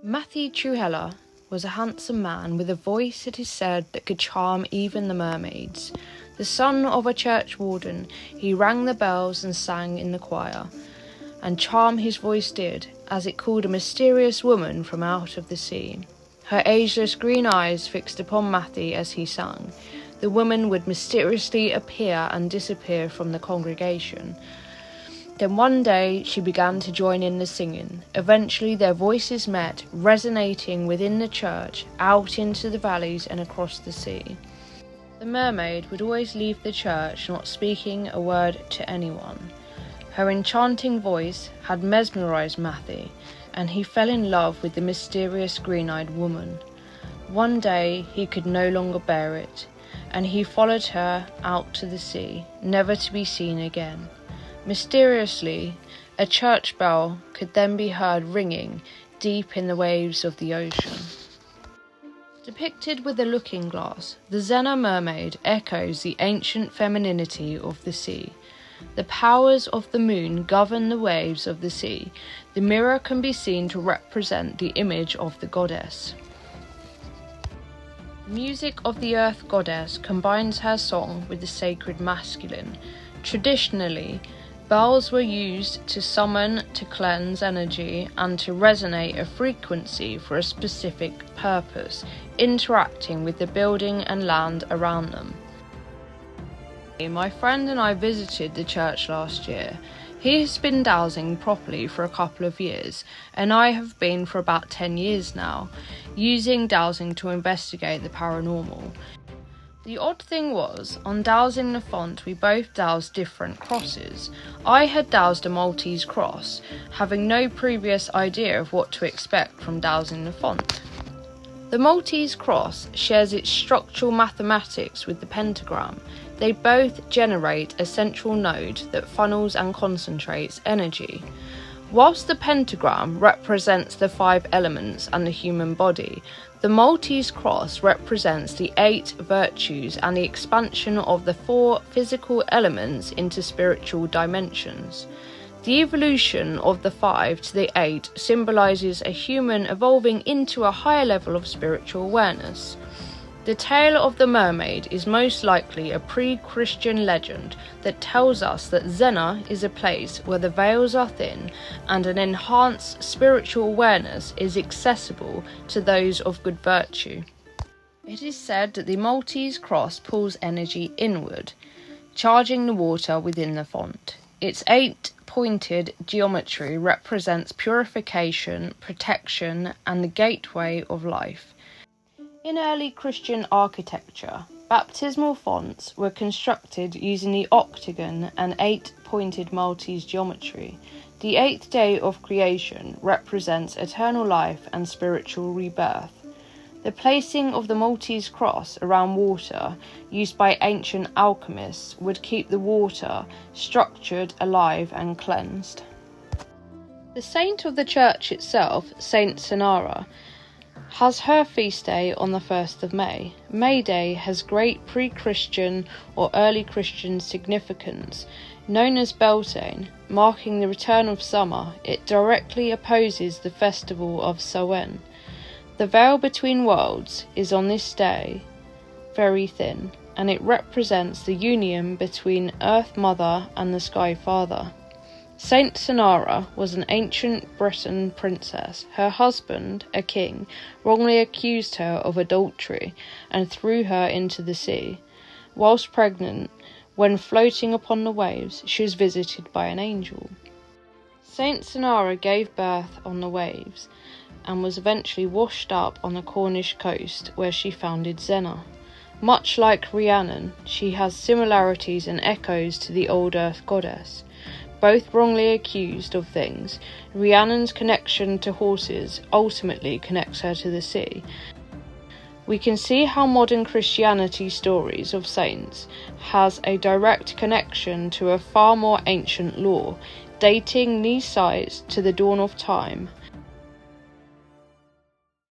Matthew Truhella was a handsome man with a voice, it is said, that could charm even the mermaids. The son of a church warden, he rang the bells and sang in the choir, and charm his voice did, as it called a mysterious woman from out of the sea. Her ageless green eyes fixed upon Matthew as he sang. The woman would mysteriously appear and disappear from the congregation. Then one day she began to join in the singing. Eventually their voices met, resonating within the church, out into the valleys and across the sea. The mermaid would always leave the church, not speaking a word to anyone. Her enchanting voice had mesmerized Matthew, and he fell in love with the mysterious green-eyed woman. One day he could no longer bear it, and he followed her out to the sea, never to be seen again. Mysteriously, a church bell could then be heard ringing deep in the waves of the ocean. Depicted with a looking glass, the zennor mermaid echoes the ancient femininity of the sea. The powers of the moon govern the waves of the sea. The mirror can be seen to represent the image of the goddess. The music of the earth goddess combines her song with the sacred masculine. Traditionally, bells were used to summon, to cleanse energy, and to resonate a frequency for a specific purpose, interacting with the building and land around them. My friend and I visited the church last year. He has been dowsing properly for a couple of years, and I have been for about 10 years now, using dowsing to investigate the paranormal. The odd thing was, on dowsing the font, we both dowsed different crosses. I had dowsed a Maltese cross, having no previous idea of what to expect from dowsing the font. The Maltese cross shares its structural mathematics with the pentagram. They both generate a central node that funnels and concentrates energy. Whilst the pentagram represents the 5 elements and the human body, the Maltese cross represents the 8 virtues and the expansion of the 4 physical elements into spiritual dimensions. The evolution of the 5 to the 8 symbolises a human evolving into a higher level of spiritual awareness. The tale of the mermaid is most likely a pre-Christian legend that tells us that Zennor is a place where the veils are thin and an enhanced spiritual awareness is accessible to those of good virtue. It is said that the Maltese cross pulls energy inward, charging the water within the font. Its 8-pointed geometry represents purification, protection, and the gateway of life. In early Christian architecture, baptismal fonts were constructed using the octagon and 8-pointed Maltese geometry. The 8th day of creation represents eternal life and spiritual rebirth. The placing of the Maltese cross around water, used by ancient alchemists, would keep the water structured, alive and cleansed. The saint of the church itself, Saint Zennor, has her feast day on the 1st of May. May Day has great pre-Christian or early Christian significance. Known as Beltane, marking the return of summer, it directly opposes the festival of Samhain. The veil between worlds is on this day very thin, and it represents the union between Earth Mother and the Sky Father. Saint Zennor was an ancient Breton princess. Her husband, a king, wrongly accused her of adultery and threw her into the sea. Whilst pregnant, when floating upon the waves, she was visited by an angel. Saint Zennor gave birth on the waves and was eventually washed up on the Cornish coast, where she founded Zennor. Much like Rhiannon, she has similarities and echoes to the old earth goddess. Both wrongly accused of things, Rhiannon's connection to horses ultimately connects her to the sea. We can see how modern Christianity stories of saints has a direct connection to a far more ancient lore, dating these sites to the dawn of time